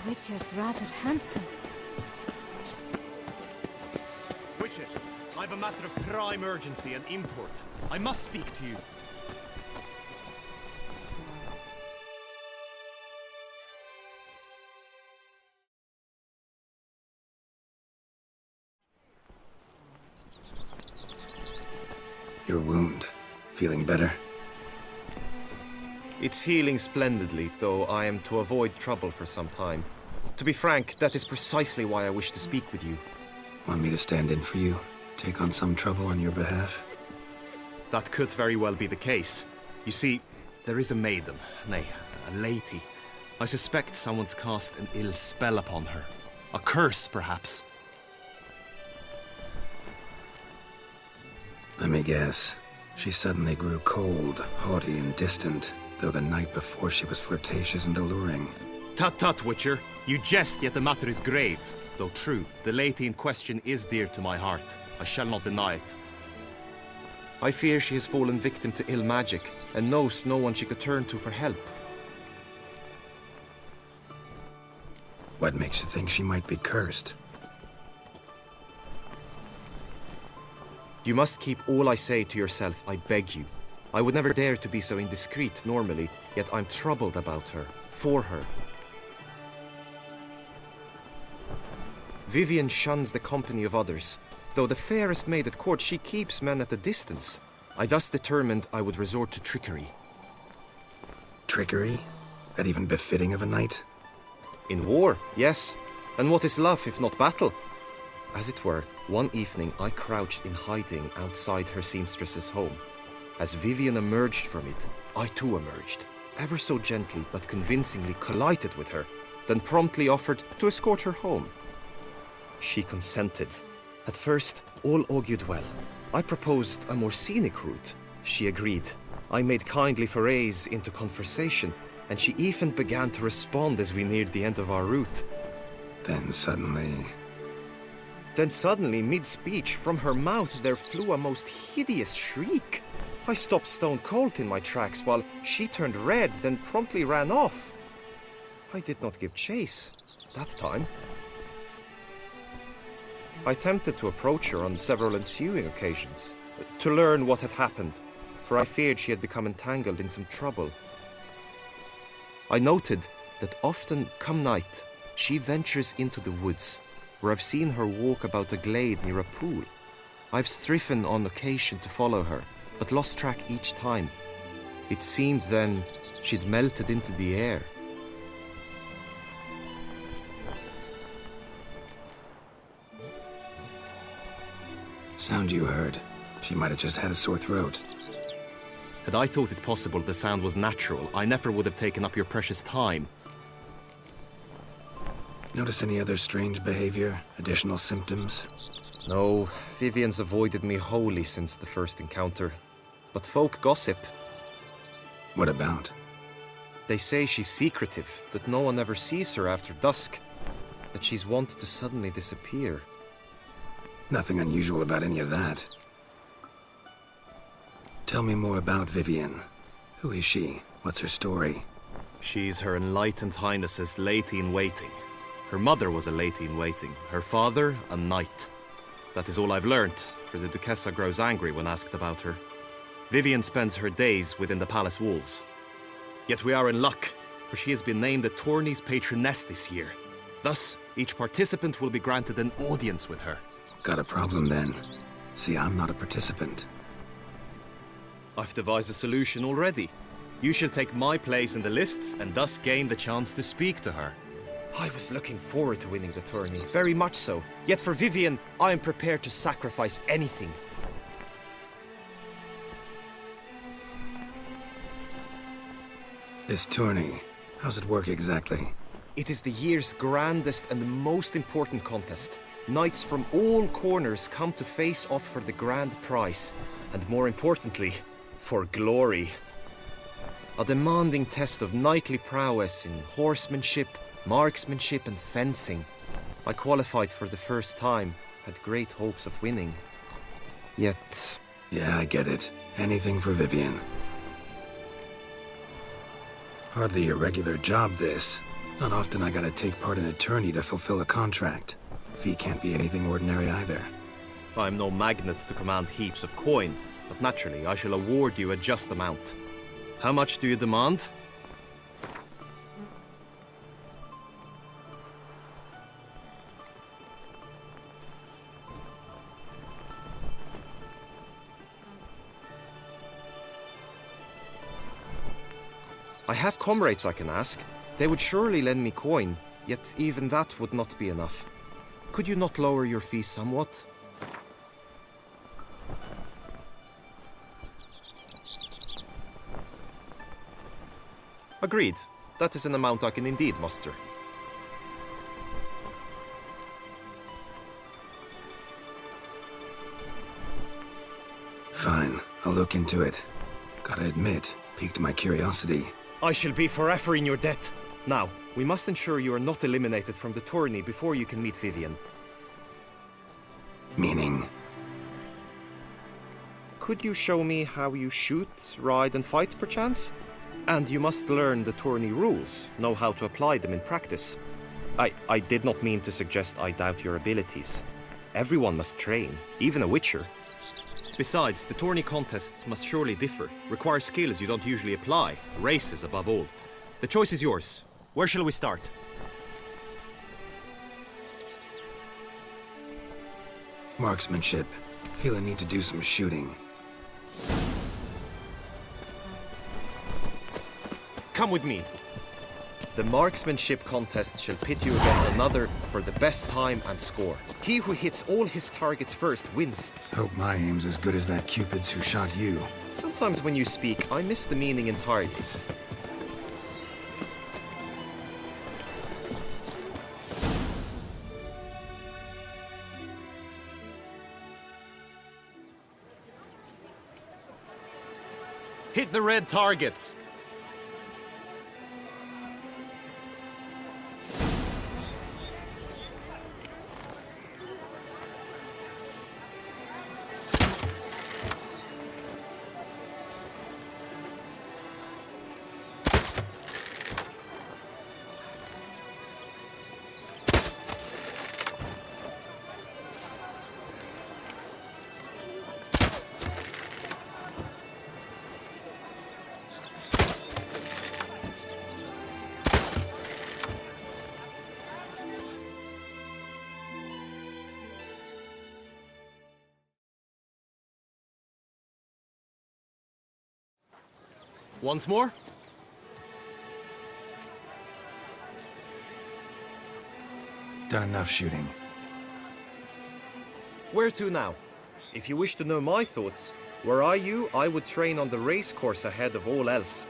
Witcher's rather handsome. Witcher, I've a matter of prime urgency and import. I must speak to you. Your wound. Feeling better? It's healing splendidly, though I am to avoid trouble for some time. To be frank, that is precisely why I wish to speak with you. Want me to stand in for you? Take on some trouble on your behalf? That could very well be the case. You see, there is a maiden, nay, a lady. I suspect someone's cast an ill spell upon her. A curse, perhaps. Let me guess. She suddenly grew cold, haughty, and distant, though the night before she was flirtatious and alluring. Tut tut, Witcher. You jest, yet the matter is grave. Though true, the lady in question is dear to my heart. I shall not deny it. I fear she has fallen victim to ill magic, and knows no one she could turn to for help. What makes you think she might be cursed? You must keep all I say to yourself, I beg you. I would never dare to be so indiscreet normally, yet I'm troubled about her, for her. Vivienne shuns the company of others. Though the fairest maid at court, she keeps men at a distance. I thus determined I would resort to trickery. Trickery? That even befitting of a knight? In war, yes. And what is love if not battle? As it were, one evening I crouched in hiding outside her seamstress's home. As Vivienne emerged from it, I too emerged, ever so gently but convincingly collided with her, then promptly offered to escort her home. She consented. At first, all augured well. I proposed a more scenic route. She agreed. I made kindly forays into conversation, and she even began to respond as we neared the end of our route. Then suddenly, mid-speech, from her mouth there flew a most hideous shriek. I stopped stone cold in my tracks while she turned red, then promptly ran off. I did not give chase, that time. I attempted to approach her on several ensuing occasions, to learn what had happened, for I feared she had become entangled in some trouble. I noted that often, come night, she ventures into the woods, where I've seen her walk about a glade near a pool. I've striven on occasion to follow her, but lost track each time. It seemed then she'd melted into the air. sound you heard. She might have just had a sore throat. Had I thought it possible the sound was natural, I never would have taken up your precious time. Notice any other strange behavior? Additional symptoms? No, Vivienne's avoided me wholly since the first encounter. But folk gossip. What about? They say she's secretive, that no one ever sees her after dusk, that she's wont to suddenly disappear. Nothing unusual about any of that. Tell me more about Vivienne. Who is she? What's her story? She's Her Enlightened Highness's lady-in-waiting. Her mother was a lady-in-waiting, her father a knight. That is all I've learnt, for the Duchessa grows angry when asked about her. Vivienne spends her days within the palace walls. Yet we are in luck, for she has been named the tourney's patroness this year. Thus, each participant will be granted an audience with her. Got a problem then. See, I'm not a participant. I've devised a solution already. You shall take my place in the lists and thus gain the chance to speak to her. I was looking forward to winning the tourney, very much so. Yet for Vivienne, I am prepared to sacrifice anything. This tourney, how's it work exactly? It is the year's grandest and most important contest. Knights from all corners come to face off for the grand prize, and more importantly, for glory. A demanding test of knightly prowess in horsemanship, marksmanship and fencing. I qualified for the first time, had great hopes of winning. Yet... Yeah, I get it. Anything for Vivienne. Hardly a regular job, this. Not often I gotta take part in a tourney to fulfill a contract. Fee can't be anything ordinary either. I'm no magnet to command heaps of coin, but naturally I shall award you a just amount. How much do you demand? I have comrades I can ask. They would surely lend me coin, yet even that would not be enough. Could you not lower your fee somewhat? Agreed. That is an amount I can indeed muster. Fine, I'll look into it. Gotta admit, piqued my curiosity. I shall be forever in your debt. Now, we must ensure you are not eliminated from the tourney before you can meet Vivian. Meaning? Could you show me how you shoot, ride and fight, perchance? And you must learn the tourney rules, know how to apply them in practice. I did not mean to suggest I doubt your abilities. Everyone must train, even a witcher. Besides, the tourney contests must surely differ, require skills you don't usually apply, races above all. The choice is yours. Where shall we start? Marksmanship. Feel a need to do some shooting. Come with me. The marksmanship contest shall pit you against another for the best time and score. He who hits all his targets first wins. Hope my aim's as good as that Cupid's who shot you. Sometimes when you speak, I miss the meaning entirely. Hit the red targets! Once more? Done enough shooting. Where to now? If you wish to know my thoughts, were I you, I would train on the race course ahead of all else.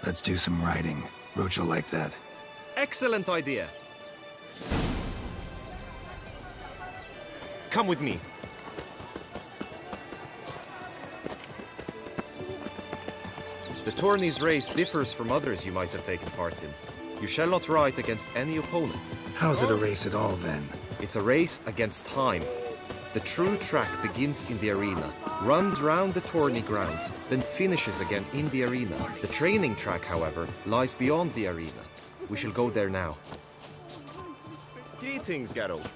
Let's do some riding. Roach will like that. Excellent idea. Come with me. The tourney's race differs from others you might have taken part in. You shall not ride against any opponent. How's it a race at all, then? It's a race against time. The true track begins in the arena, runs round the tourney grounds, then finishes again in the arena. The training track, however, lies beyond the arena. We shall go there now. Greetings, Geralt.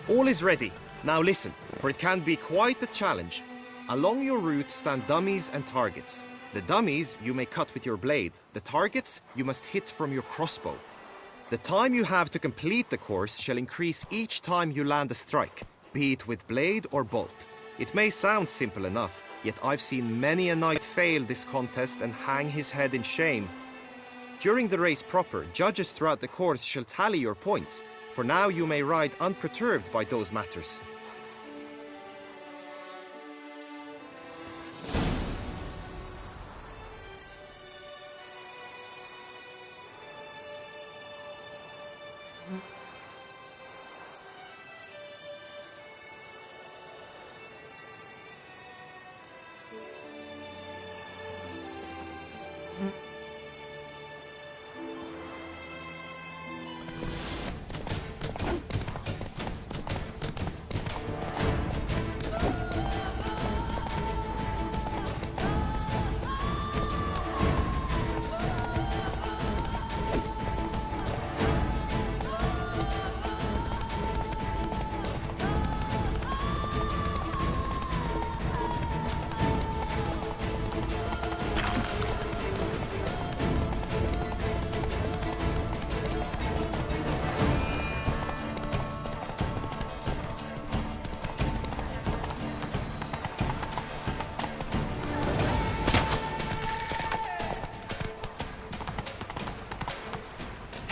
All is ready. Now listen, for it can be quite a challenge. Along your route stand dummies and targets. The dummies you may cut with your blade. The targets you must hit from your crossbow. The time you have to complete the course shall increase each time you land a strike, be it with blade or bolt. It may sound simple enough, yet I've seen many a knight fail this contest and hang his head in shame. During the race proper, judges throughout the course shall tally your points. For now you may ride unperturbed by those matters.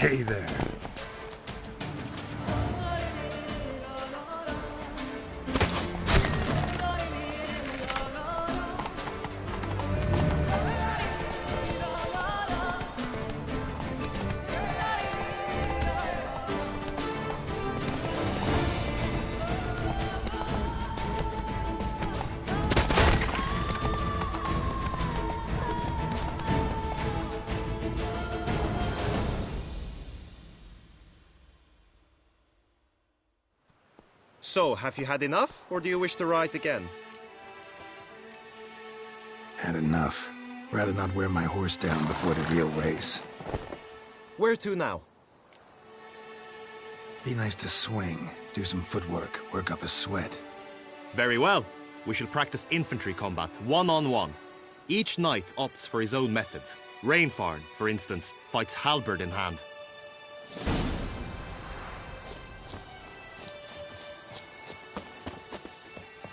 Hey there. So, have you had enough, or do you wish to ride again? Had enough. Rather not wear my horse down before the real race. Where to now? Be nice to swing, do some footwork, work up a sweat. Very well. We shall practice infantry combat, one-on-one. Each knight opts for his own method. Rainfarn, for instance, fights halberd in hand.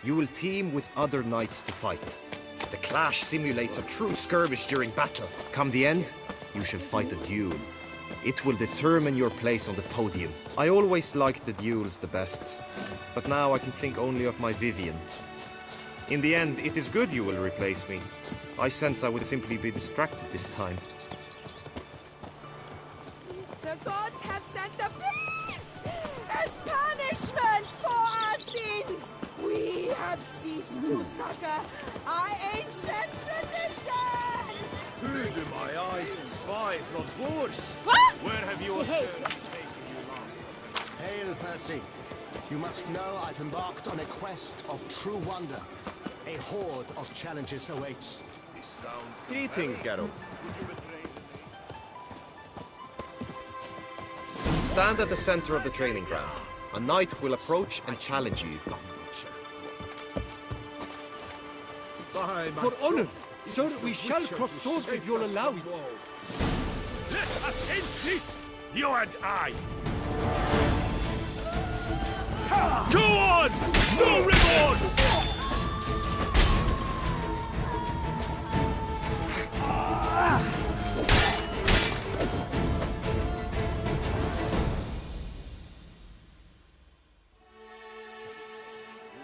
You will team with other knights to fight. The clash simulates a true skirmish during battle. Come the end, you shall fight a duel. It will determine your place on the podium. I always liked the duels the best, but now I can think only of my Vivian. In the end, it is good you will replace me. I sense I would simply be distracted this time. The gods have sent a beast as punishment for our sins. We have ceased to succor our ancient tradition. Who do my eyes spy from Boers? What? Where have your turns taken you last? Hail, Percy. You must know I've embarked on a quest of true wonder. A horde of challenges awaits. This sounds Greetings, Geralt. Would you betray Stand at the center of the training ground. A knight will approach and challenge you. For honor, sir, we shall cross swords if you'll allow it. Let us end this, you and I! Go on! No remorse!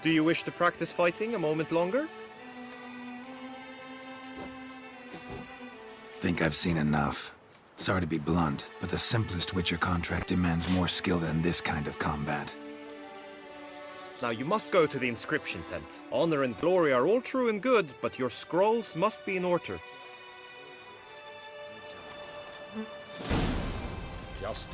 Do you wish to practice fighting a moment longer? Think I've seen enough. Sorry to be blunt, but the simplest Witcher contract demands more skill than this kind of combat. Now you must go to the inscription tent. Honor and glory are all true and good, but your scrolls must be in order. Just